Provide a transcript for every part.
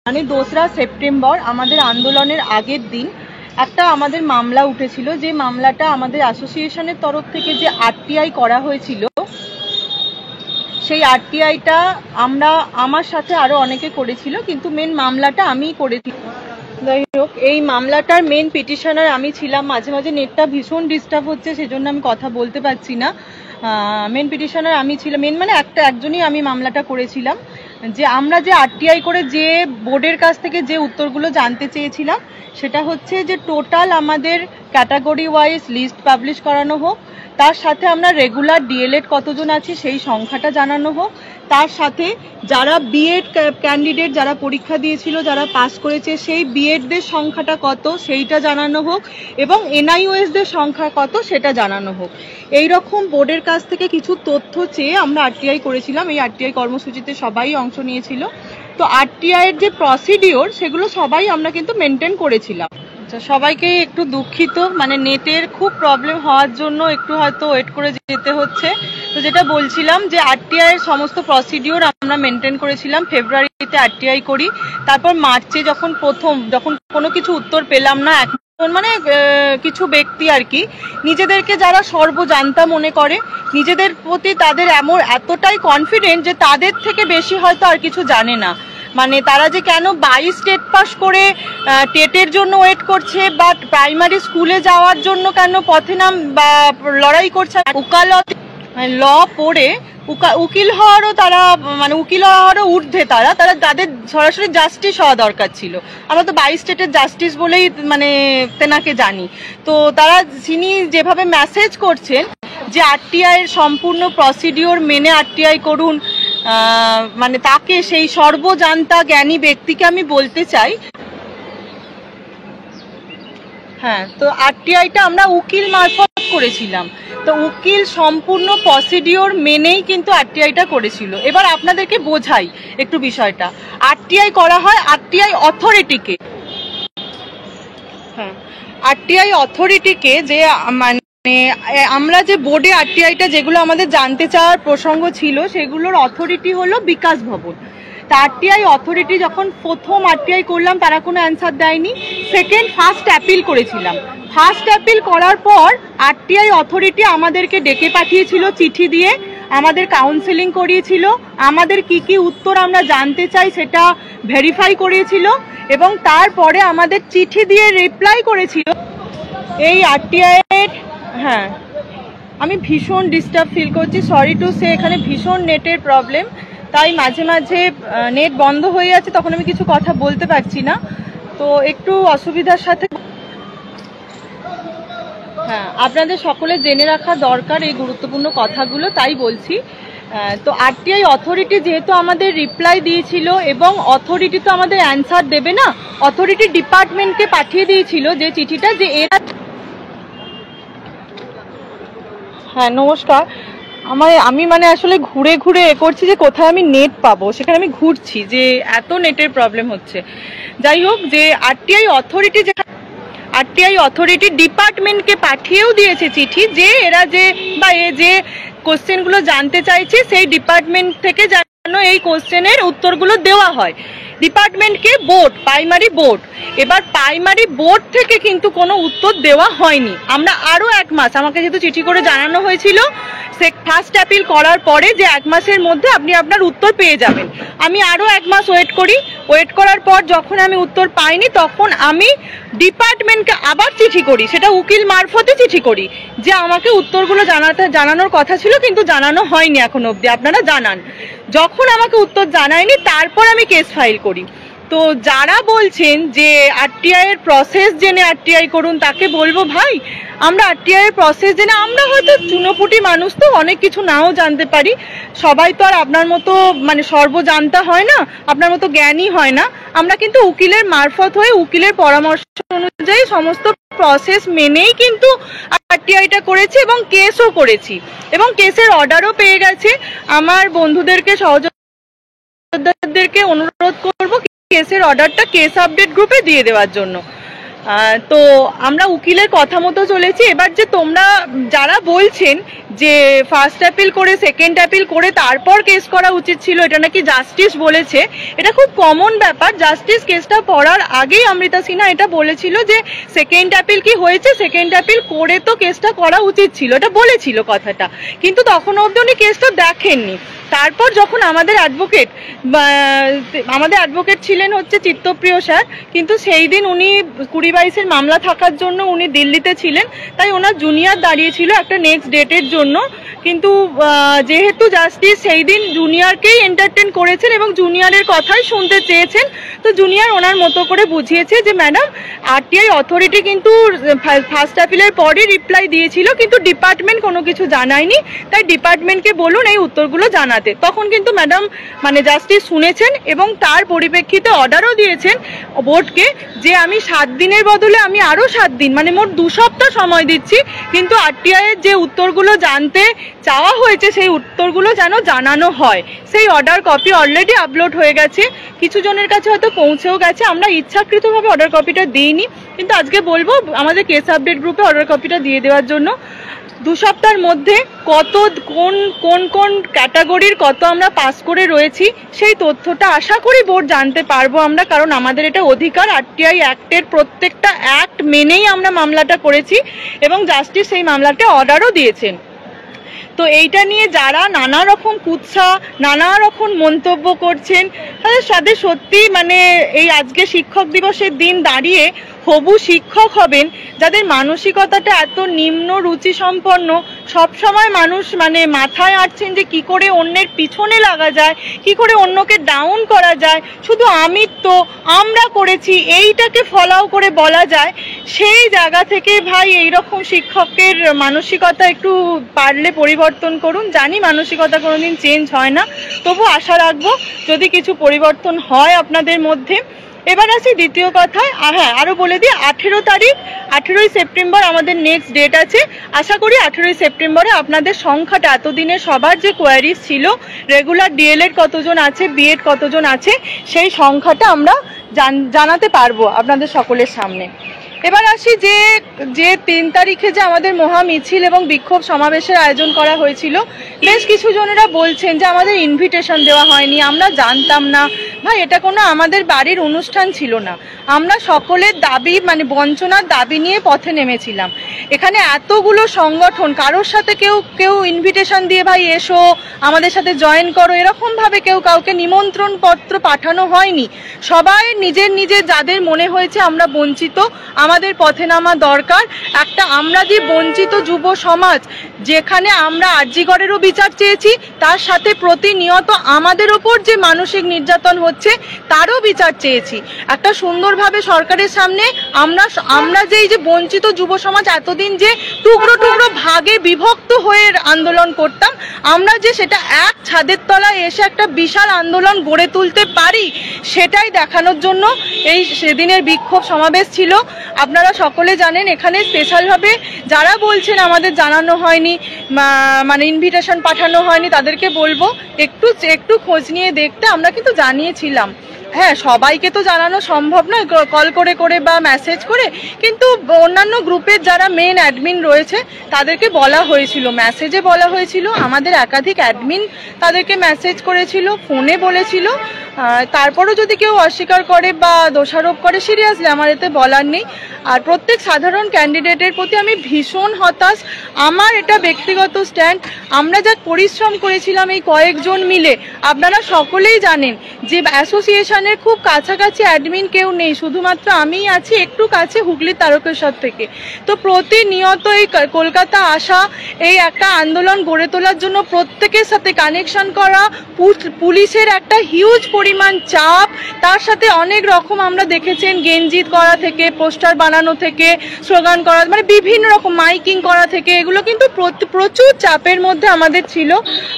মানে 2রা সেপ্টেম্বর আমাদের আন্দোলনের আগের দিন একটা আমাদের মামলা উঠেছিল, যে মামলাটা আমাদের অ্যাসোসিয়েশনের তরফ থেকে যে আরটিআই করা হয়েছিল, সেই আরটিআইটা আমার সাথে আরো অনেকে করেছিল, কিন্তু মেন মামলাটা আমিই করেছি। যাই হোক, এই মামলাটার মেন পিটিশনার আমি ছিলাম। মাঝে মাঝে নেটটা ভীষণ ডিস্টার্ব হচ্ছে, সেজন্য আমি কথা বলতে পারছি না। মেন পিটিশনার আমি ছিলাম, মেন মানে একজনই আমি মামলাটা করেছিলাম। যে আমরা যে আরটিআই করে যে বোর্ডের কাছ থেকে যে উত্তরগুলো জানতে চেয়েছিলাম, সেটা হচ্ছে যে টোটাল আমাদের ক্যাটাগরি ওয়াইজ লিস্ট পাবলিশ করানো হোক, তার সাথে আমরা রেগুলার ডিএলএড কতজন আছে সেই সংখ্যাটা জানানো হোক, তার সাথে যারা বিএড ক্যান্ডিডেট যারা পরীক্ষা দিয়েছিল, যারা পাস করেছে, সেই বিএডদের সংখ্যাটা কত সেইটা জানানো হোক, এবং এনআইওএসদের সংখ্যা কত সেটা জানানো হোক। এই রকম বোর্ডের কাছ থেকে কিছু তথ্য চেয়ে আমরা আরটিআই করেছিলাম। এই আরটিআই কর্মসূচিতে সবাই অংশ নিয়েছিল। তো আরটিআই এর যে প্রসিডিওর, সেগুলো সবাই আমরা কিন্তু মেনটেন করেছিলাম। সবাইকে একটু দুঃখিত, মানে নেটের খুব প্রবলেম হওয়ার জন্য একটু হয়তো ওয়েট করে যেতে হচ্ছে। তো যেটা বলছিলাম, যে আরটিআই এর সমস্ত প্রসিডিওর আমরা মেনটেন করেছিলাম। ফেব্রুয়ারিতে আরটিআই করি, তারপর মার্চে যখন কোনো কিছু উত্তর পেলাম না, মানে কিছু ব্যক্তি আর কি নিজেদেরকে যারা সর্বজান্তা মনে করে, নিজেদের প্রতি তাদের এতটাই কনফিডেন্ট যে তাদের থেকে বেশি হয়তো আর কিছু জানে না। মানে তারা যে কেন 22 টেট পাস করে টেটের জন্য ওয়েট করছে, বা প্রাইমারি স্কুলে যাওয়ার জন্য কেন পথে বা লড়াই করছে, উকালত ল পড়ে উকিল হওয়ারও তারা, মানে উকিল হওয়ারও ঊর্ধ্বে তাদের সরাসরি জাস্টিস হওয়া দরকার ছিল। আমরা তো 22 স্টেটের জাস্টিস বলেই মানে তেনাকে জানি। তো তিনি যেভাবে মেসেজ করছেন যে আরটিআই এর সম্পূর্ণ প্রসিডিওর মেনে আরটিআই করুন, মানে তাকে, সেই সর্বজান্তা জ্ঞানী ব্যক্তিকে আমি বলতে চাই। হ্যাঁ, তো আরটিআইটা আমরা উকিল মারফত করেছিলাম। তো উকিল সম্পূর্ণ প্রসিডিওর মেনেই কিন্তু আরটিআইটা করেছিল। এবার আপনাদেরকে বোঝাই একটু বিষয়টা। আরটিআই করা হয় আরটিআই অথরিটিকে। হ্যাঁ, আরটিআই অথরিটিকে, যে মানে আমরা যে বোর্ডে আরটিআইটা যেগুলো আমাদের জানতে চাওয়ার প্রসঙ্গ ছিল, সেগুলোর অথরিটি হলো বিকাশ ভবন। তা আরটিআই অথরিটি যখন প্রথম আরটিআই করলাম, তারা কোনো অ্যান্সার দেয়নি। ফার্স্ট অ্যাপিল করেছিলাম। ফার্স্ট অ্যাপিল করার পর আরটিআই অথরিটি আমাদেরকে ডেকে পাঠিয়েছিল চিঠি দিয়ে, আমাদের কাউন্সেলিং করিয়েছিল, আমাদের কি কি উত্তর আমরা জানতে চাই সেটা ভেরিফাই করিয়েছিল, এবং তারপরে আমাদের চিঠি দিয়ে রিপ্লাই করেছিল। এই আরটিআই এর, হ্যাঁ, আমি ভীষণ ডিস্টার্ব ফিল করছি, সরি টু সে। এখানে ভীষণ নেটের প্রবলেম, তাই মাঝে মাঝে নেট বন্ধ হয়ে যাচ্ছে, তখন আমি কিছু কথা বলতে পারছি না। তো একটু অসুবিধার সাথে, হ্যাঁ, আপনাদের সকলে জেনে রাখা দরকার এই গুরুত্বপূর্ণ কথাগুলো, তাই বলছি। তো আরটিআই অথরিটি যেহেতু আমাদের রিপ্লাই দিয়েছিল, এবং অথরিটি তো আমাদের অ্যান্সার দেবে না, অথরিটি ডিপার্টমেন্টকে পাঠিয়ে দিয়েছিল যে চিঠিটা, যে এরা, হ্যাঁ নমস্কার, আমি মানে আসলে ঘুরে ঘুরে করছি যে কোথায় আমি নেট পাবো, সেখানে আমি ঘুরছি, যে এত নেটের প্রবলেম হচ্ছে। যাই হোক, যে আরটিআই অথরিটি ডিপার্টমেন্টকে পাঠিয়েও দিয়েছে চিঠি, যে এরা যে কোশ্চেনগুলো জানতে চাইছে, সেই ডিপার্টমেন্ট থেকে যেন এই কোশ্চেনের উত্তরগুলো দেওয়া হয়। ডিপার্টমেন্টকে প্রাইমারি বোর্ড, এবার প্রাইমারি বোর্ড থেকে কিন্তু কোনো উত্তর দেওয়া হয়নি। আমরা আরো 1 মাস, আমাকে যেহেতু চিঠি করে জানানো হয়েছিল ফার্স্ট অ্যাপিল করার পরে, যে 1 মাসের মধ্যে আপনি আপনার উত্তর পেয়ে যাবেন, আমি আরো 1 মাস ওয়েট করি। ওয়েট করার পর যখন আমি উত্তর পাইনি, তখন আমি ডিপার্টমেন্টকে আবার চিঠি করি, সেটা উকিল মারফতে চিঠি করি, যে আমাকে উত্তরগুলো জানানোর কথা ছিল, কিন্তু জানানো হয়নি এখনো অবধি, আপনারা জানান। যখন আমাকে উত্তর জানায়নি, তারপর আমি কেস ফাইল করি। তো যারা বলছেন যে আরটিআই এর প্রসেস জেনে আরটিআই করুন, তাকে বলবো, ভাই, আমরা আরটিআই এর প্রসেস জেনে, আমরা হয়তো চুনোপুটি মানুষ, তো অনেক কিছু নাও জানতে পারি, সবাই তো আর আপনার মতো মানে সর্বজান্তা হয় না, আপনার মতো জ্ঞানী হয় না। আমরা কিন্তু উকিলের মারফত হয়ে, উকিলের পরামর্শ অনুযায়ী সমস্ত প্রসেস মেনেই কিন্তু আরটিআইটা করেছি, এবং কেসও করেছি, এবং কেসের অর্ডারও পেয়ে গেছে। আমার বন্ধুদেরকে, সহযোদ্ধাদেরকে অনুরোধ করব কেসের অর্ডারটা কেস আপডেট গ্রুপে দিয়ে দেওয়ার জন্য। তো আমরা উকিলের কথা মতো চলেছি। এবার যে তোমরা যারা বলছেন যে ফার্স্ট অ্যাপিল করে সেকেন্ড অ্যাপিল করে তারপর কেস করা উচিত ছিল, এটা নাকি জাস্টিস বলেছে। এটা খুব কমন ব্যাপার। জাস্টিস কেসটা পড়ার আগেই অমৃতা সিনহা এটা বলেছিল যে সেকেন্ড অ্যাপিল কি হয়েছে, সেকেন্ড অ্যাপিল করে তো কেসটা করা উচিত ছিল, এটা বলেছিল কথাটা। কিন্তু তখন অবধি উনি কেসটা দেখেননি। তারপর যখন আমাদের অ্যাডভোকেট ছিলেন হচ্ছে চিত্তপ্রিয় স্যার, কিন্তু সেই দিন উনি 2022-এর মামলা থাকার জন্য উনি দিল্লিতে ছিলেন, তাই ওনার জুনিয়র দাঁড়িয়েছিল একটা নেক্সট ডেটের জন্য। কিন্তু যেহেতু জাস্টিস সেই দিন জুনিয়রকেই এন্টারটেন করেছেন এবং জুনিয়রের কথাই শুনতে চেয়েছেন, তো জুনিয়র ওনার মতো করে বুঝিয়েছে যে ম্যাডাম আরটিআই অথরিটি কিন্তু ফার্স্ট অ্যাপিলের পরই রিপ্লাই দিয়েছিল, কিন্তু ডিপার্টমেন্ট কোনো কিছু জানায়নি, তাই ডিপার্টমেন্টকে বলুন এই উত্তরগুলো জানাতে। তখন কিন্তু ম্যাডাম মানে জাস্টিস শুনেছেন এবং তার পরিপ্রেক্ষিতে অর্ডারও দিয়েছেন বোর্ডকে যে আমি 7 দিনের বদলে আমি আরও 7 দিন মানে মোট 2 সপ্তাহ সময় দিচ্ছি, কিন্তু আরটিআই এর যে উত্তরগুলো জানতে চাওয়া হয়েছে সেই উত্তরগুলো যেন জানানো হয়। সেই অর্ডার কপি অলরেডি আপলোড হয়ে গেছে, কিছু জনের কাছে হয়তো পৌঁছেও গেছে। আমরা ইচ্ছাকৃতভাবে অর্ডার কপিটা দিইনি, কিন্তু আজকে বলবো আমাদের কেস আপডেট গ্রুপে অর্ডার কপিটা দিয়ে দেওয়ার জন্য। 2 সপ্তাহের মধ্যে কোন ক্যাটাগরির কত আমরা পাস করে রয়েছি সেই তথ্যটা আশা করি বোর্ড জানতে পারবো আমরা, কারণ আমাদের এটা অধিকার। আরটিআই অ্যাক্টের প্রত্যেকটা অ্যাক্ট মেনেই আমরা মামলাটা করেছি এবং জাস্টিস সেই মামলাটা অর্ডারও দিয়েছেন। তো এইটা নিয়ে যারা নানা রকম কুৎসা নানা রকম মন্তব্য করছেন তাদের সত্যি মানে এই আজকে শিক্ষক দিবসের দিন দাঁড়িয়ে হবু শিক্ষক হবেন যাদের মানসিকতাটা এত নিম্ন রুচি সম্পন্ন, সবসময় মানুষ মানে মাথায় আঁটছেন যে কি করে অন্যের পিছনে লাগা যায়, কি করে অন্যকে ডাউন করা যায়, শুধু আমি তো আমরা করেছি এইটাকে ফলাও করে বলা যায়, সেই জায়গা থেকে ভাই এইরকম শিক্ষকের মানসিকতা একটু পারলে পরিবর্তন করুন। জানি মানসিকতা কোনোদিন চেঞ্জ হয় না, তবু আশা রাখবো যদি কিছু পরিবর্তন হয় আপনাদের মধ্যে। এবার আসি দ্বিতীয় কথায়। হ্যাঁ, আরো বলে দিই 18ই সেপ্টেম্বর আমাদের নেক্সট ডেট আছে। আশা করি 18ই সেপ্টেম্বরে আপনাদের সংখ্যাটা এতদিনে সবার যে কোয়ারিজ ছিল রেগুলার ডিএলএড কতজন আছে, বিএড কতজন আছে, সেই সংখ্যাটা আমরা জানাতে পারবো আপনাদের সকলের সামনে। এবার আসি যে 3 তারিখে যে আমাদের মহা মিছিল এবং বিক্ষোভ সমাবেশের আয়োজন করা হয়েছিল, বেশ কিছু জনেরা বলছেন যে আমাদের ইনভিটেশন দেওয়া হয়নি, আমরা জানতাম না। ভাই এটা কোনো আমাদের বাড়ির অনুষ্ঠান ছিল না, আমরা সকলের দাবি মানে বঞ্চনার দাবি নিয়ে পথে নেমেছিলাম। এখানে এতগুলো সংগঠন, কারোর সাথে কেউ ইনভিটেশন দিয়ে ভাই এসো আমাদের সাথে জয়েন করো এরকম ভাবে কেউ কাউকে নিমন্ত্রণ পত্র পাঠানো হয়নি। সবাই নিজের যাদের মনে হয়েছে আমরা বঞ্চিত, আমাদের পথে নামা দরকার। একটা আমরা যে বঞ্চিত যুব সমাজ, যেখানে আমরা আরজিগড়েরও বিচার চেয়েছি, তার সাথে প্রতিনিয়ত আমাদের ওপর যে মানসিক নির্যাতন হচ্ছে তারও বিচার চেয়েছি। একটা সুন্দরভাবে সরকারের সামনে আমরা যে এই যে বঞ্চিত যুব সমাজ এতদিন যে টুকরো ভাগে বিভক্ত হয়ে আন্দোলন করতাম, আমরা যে সেটা এক ছাদের তলায় এসে একটা বিশাল আন্দোলন গড়ে তুলতে পারি, সেটাই দেখানোর জন্য এই সেদিনের বিক্ষোভ সমাবেশ ছিল। আপনারা সকলে জানেন এখানে স্পেশালভাবে যারা বলছেন আমাদের জানানো হয়নি, মানে ইনভিটেশন পাঠানো হয়নি, তাদেরকে বলবো একটু খোঁজ নিয়ে দেখতে। আমরা কিন্তু জানিয়েছিলাম, হ্যাঁ সবাইকে তো জানানো সম্ভব নয় কল করে বা মেসেজ করে, কিন্তু অন্যান্য গ্রুপের যারা মেন অ্যাডমিন রয়েছে তাদেরকে বলা হয়েছিল, মেসেজে বলা হয়েছিল, আমাদের একাধিক অ্যাডমিন তাদেরকে মেসেজ করেছিল, ফোনে বলেছিল। তারপরও যদি কেউ অস্বীকার করে বা দোষারোপ করে, সিরিয়াসলি আমার এতে বলার নেই। আর প্রত্যেক সাধারণ ক্যান্ডিডেটের প্রতি আমি ভীষণ হতাশ। আমার এটা ব্যক্তিগত স্ট্যান্ড, আমরা যা পরিশ্রম করেছিলাম এই কয়েকজন মিলে, আপনারা সকলেই জানেন যে অ্যাসোসিয়েশনের খুব কাছাকাছি অ্যাডমিন কেউ নেই, শুধুমাত্র আমিই আছি একটু কাছে হুগলি তারকেশ্বর থেকে। তো প্রতিনিয়ত এই কলকাতা আসা, এই একটা আন্দোলন গড়ে তোলার জন্য প্রত্যেকের সাথে কানেকশন করা, পুলিশের একটা হিউজ পরিমাণ চাপ, তার সাথে অনেক রকম আমরা দেখেছেন গেঞ্জি করা থেকে, পোস্টার বানানো থেকে, স্লোগান করা, মানে বিভিন্ন রকম মাইকিং করা থেকে, এগুলো কিন্তু প্রচুর চাপের মধ্যে আমাদের ছিল।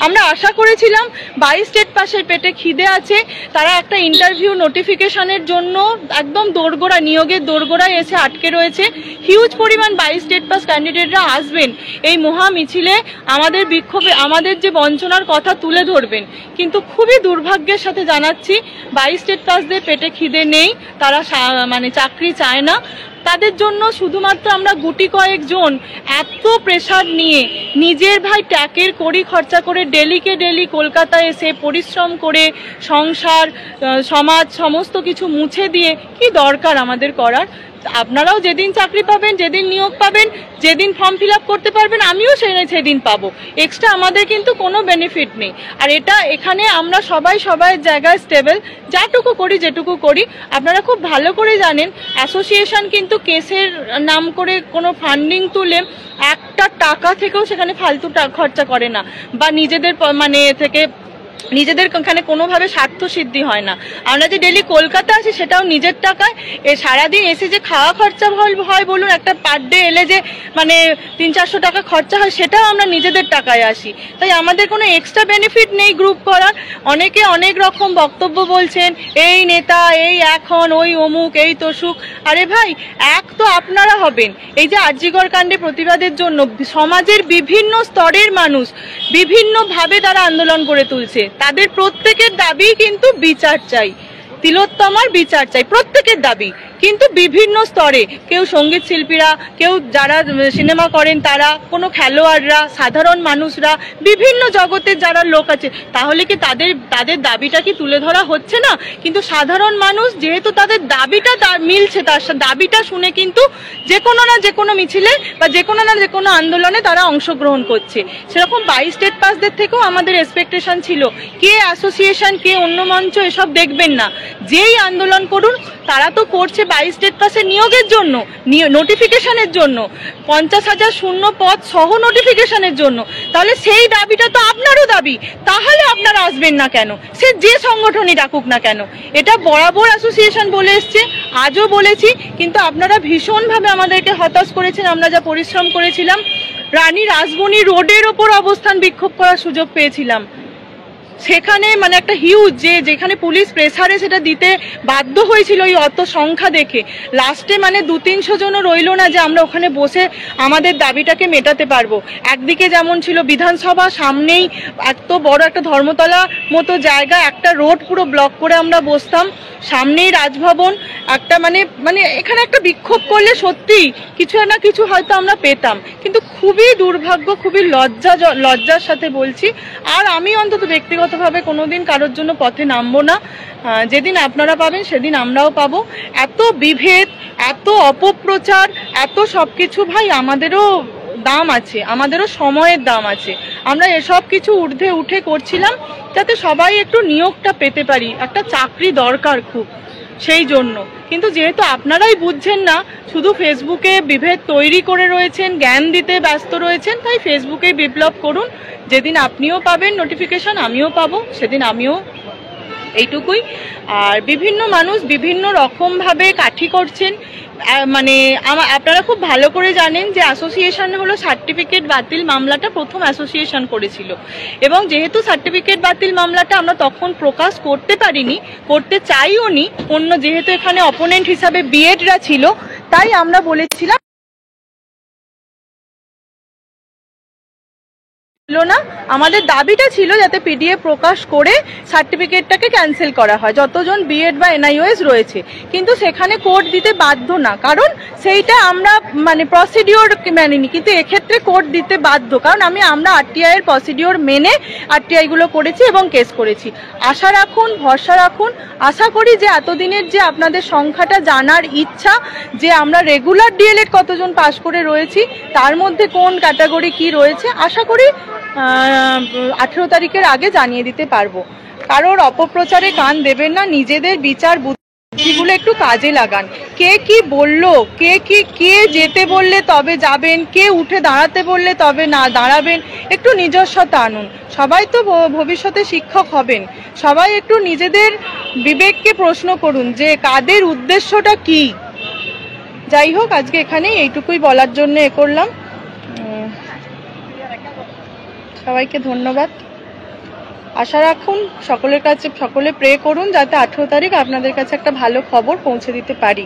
আমরা আশা করেছিলাম 22 স্টেট পাশের পেটে খিদে আছে, তারা একটা ইন্টারভিউ নোটিফিকেশনের জন্য একদম দোরগোড়া, নিয়োগের দোরগোড়ায় এসে আটকে রয়েছে। হিউজ পরিমাণ 22 স্টেট পাস ক্যান্ডিডেটরা আসবেন এই মহা মিছিলে, আমাদের বিক্ষোভে আমাদের যে বঞ্চনার কথা তুলে ধরবেন। কিন্তু খুবই দুর্ভাগ্যের সাথে জানাচ্ছি 22 স্টেট পাসদের পেটে খিদে নেই, তারা মানে চাকরি চায় না। তাদের জন্য শুধুমাত্র আমরা গুটি কয়েকজন এত প্রেশার নিয়ে নিজের ভাই ট্যাকের কড়ি খরচা করে ডেলিকে ডেলি কলকাতায় এসে পরিশ্রম করে সংসার সমাজ সমস্ত কিছু মুছে দিয়ে কি দরকার আমাদের করার? আপনারাও যেদিন চাকরি পাবেন, যেদিন নিয়োগ পাবেন, যেদিন ফর্ম ফিল আপ করতে পারবেন, আমিও সেদিন পাবো। এক্সট্রা আমাদের কিন্তু কোনো বেনিফিট নেই। আর এখানে আমরা সবাই জায়গায় স্টেবল, যেটুকু করি আপনারা খুব ভালো করে জানেন। অ্যাসোসিয়েশন কিন্তু কেসের নাম করে কোনো ফান্ডিং তুলে একটা টাকা থেকেও সেখানে ফালতু খরচা করে না, বা নিজেদের থেকে নিজেদের এখানে কোনোভাবে স্বার্থ সিদ্ধি হয় না। আমরা যে ডেলি কলকাতা আছি সেটাও নিজের টাকায়। সারাদিন এসে যে খাওয়া খরচা হয় বলুন, একটা পার ডে এলে যে 300-400 টাকা খরচা হয়, সেটাও আমরা নিজেদের টাকায় আসি। তাই আমাদের কোনো এক্সট্রা বেনিফিট নেই গ্রুপ করার। অনেকে অনেক রকম বক্তব্য বলছেন, এই নেতা, এই এখন, ওই অমুক, এই তসুক। আরে ভাই, এক তো আপনারা হবেন। এই যে আরজিকর কাণ্ডে প্রতিবাদের জন্য সমাজের বিভিন্ন স্তরের মানুষ বিভিন্নভাবে তারা আন্দোলন করে তুলছে। তাদের প্রত্যেকের দাবি কিন্তু বিচার চাই, তিলোত্তমার বিচার চাই, প্রত্যেকের দাবি। কিন্তু বিভিন্ন স্তরে, কেউ সঙ্গীত শিল্পীরা, কেউ যারা সিনেমা করেন তারা, কোনো খেলোয়াড়রা, সাধারণ মানুষরা, বিভিন্ন জগতের যারা লোক আছে, তাহলে কি তাদের দাবিটা কি তুলে ধরা হচ্ছে না? কিন্তু সাধারণ মানুষ যেহেতু তাদের দাবিটা মিলছে, তার দাবিটা শুনে কিন্তু যে কোনো মিছিলে বা যে কোনো আন্দোলনে তারা অংশগ্রহণ করছে। সেরকম 22 স্টেট পাসদের থেকেও আমাদের এক্সপেকটেশন ছিল, কে অ্যাসোসিয়েশন, কে অন্য মঞ্চ এসব দেখবেন না, যেই আন্দোলন করুন তারা তো করছে 22 স্টেট পাসের নিয়োগের জন্য, নোটিফিকেশনের জন্য, 50,000 শূন্য পদ সহ নোটিফিকেশনের জন্য। তাহলে সেই দাবিটা তো আপনারও দাবি, তাহলে আপনারা আসবেন না কেন? সে যে সংগঠনই ডাকুক না কেন। এটা বরাবর অ্যাসোসিয়েশন বলে এসছে, আজও বলেছি, কিন্তু আপনারা ভীষণভাবে আমাদেরকে হতাশ করেছেন। আমরা যা পরিশ্রম করেছিলাম, রানী রাসমণি রোডের ওপর অবস্থান বিক্ষোভ করার সুযোগ পেয়েছিলাম। সেখানে একটা হিউজ, যেখানে পুলিশ প্রেসারে সেটা দিতে বাধ্য হয়েছিল ওই অত সংখ্যা দেখে, লাস্টে 200-300 জনও রইল না যে আমরা ওখানে বসে আমাদের দাবিটাকে মেটাতে পারবো। একদিকে যেমন ছিল বিধানসভা, সামনেই এত বড় একটা ধর্মতলা মতো জায়গা, একটা রোড পুরো ব্লক করে আমরা বসতাম, সামনেই রাজভবন, একটা এখানে একটা বিক্ষোভ করলে সত্যি কিছু না কিছু হয়তো আমরা পেতাম। কিন্তু খুবই দুর্ভাগ্য, খুবই লজ্জার সাথে বলছি, আর আমি অন্তত ব্যক্তিগতভাবে কোনোদিন কারোর জন্য পথে নামবো না। যেদিন আপনারা পাবেন সেদিন আমরাও পাবো। এত বিভেদ, এত অপপ্রচার, এত সবকিছু, ভাই আমাদেরও দাম আছে, আমাদেরও সময়ের দাম আছে। আমরা এসব কিছু ঊর্ধ্বে উঠে করছিলাম যাতে সবাই একটু নিয়োগটা পেতে পারি, একটা চাকরি দরকার খুব, সেই জন্য। কিন্তু যেহেতু আপনারাই বুঝছেন না, শুধু ফেসবুকে বিভেদ তৈরি করে রয়েছেন, জ্ঞান দিতে ব্যস্ত রয়েছেন, তাই ফেসবুকে বিপ্লব করুন। যেদিন আপনিও পাবেন নোটিফিকেশন, আমিও পাবো, সেদিন আমিও, এইটুকুই। আর বিভিন্ন মানুষ বিভিন্ন রকমভাবে কাঠি করছেন। আপনারা খুব ভালো করে জানেন যে অ্যাসোসিয়েশন হলো সার্টিফিকেট বাতিল মামলাটা প্রথম অ্যাসোসিয়েশন করেছিল, এবং যেহেতু সার্টিফিকেট বাতিল মামলাটা আমরা তখন প্রকাশ করতে পারিনি, করতে চাইও নি, যেহেতু এখানে অপোনেন্ট হিসাবে বিএডরা ছিল, তাই আমরা বলেছিলাম না, আমাদের দাবিটা ছিল যাতে পিডিএফ প্রকাশ করে সার্টিফিকেটটাকে ক্যান্সেল করা হয়, যতজন বিএড বা এনআইওএস রয়েছে। কিন্তু সেখানে কোর্ট দিতে বাধ্য না, কারণ সেইটা আমরা প্রসিডিওর মানিনি, কিন্তু এক্ষেত্রে কোর্ট দিতে বাধ্য, কারণ আমরা আরটিআই এর প্রসিডিওর মেনে আরটিআই গুলো করেছি এবং কেস করেছি। আশা রাখুন, ভরসা রাখুন, আশা করি যে এতদিনের যে আপনাদের সংখ্যাটা জানার ইচ্ছা, যে আমরা রেগুলার ডিএলএড কতজন পাস করে রয়েছি, তার মধ্যে কোন ক্যাটাগরি কি রয়েছে, আশা করি 18 তারিখের আগে জানিয়ে দিতে পারবো। কারোর অপপ্রচারে কান দেবেন না, নিজেদের বিচার বুদ্ধিগুলো একটু কাজে লাগান। কে কি বললো, কে যেতে বললে তবে যাবেন, কে উঠে দাঁড়াতে বললে তবে না দাঁড়াবেন, একটু নিজস্বতা আনুন। সবাই তো ভবিষ্যতে শিক্ষক হবেন, সবাই একটু নিজেদের বিবেককে প্রশ্ন করুন যে কাদের উদ্দেশ্যটা কি। যাই হোক, আজকে এখানেই এইটুকুই বলার জন্য করলাম। সবাইকে ধন্যবাদ। আশা রাখুন সকলের কাছে, সকলে প্রে করুন যাতে 18 তারিখ আপনাদের কাছে একটা ভালো খবর পৌঁছে দিতে পারি।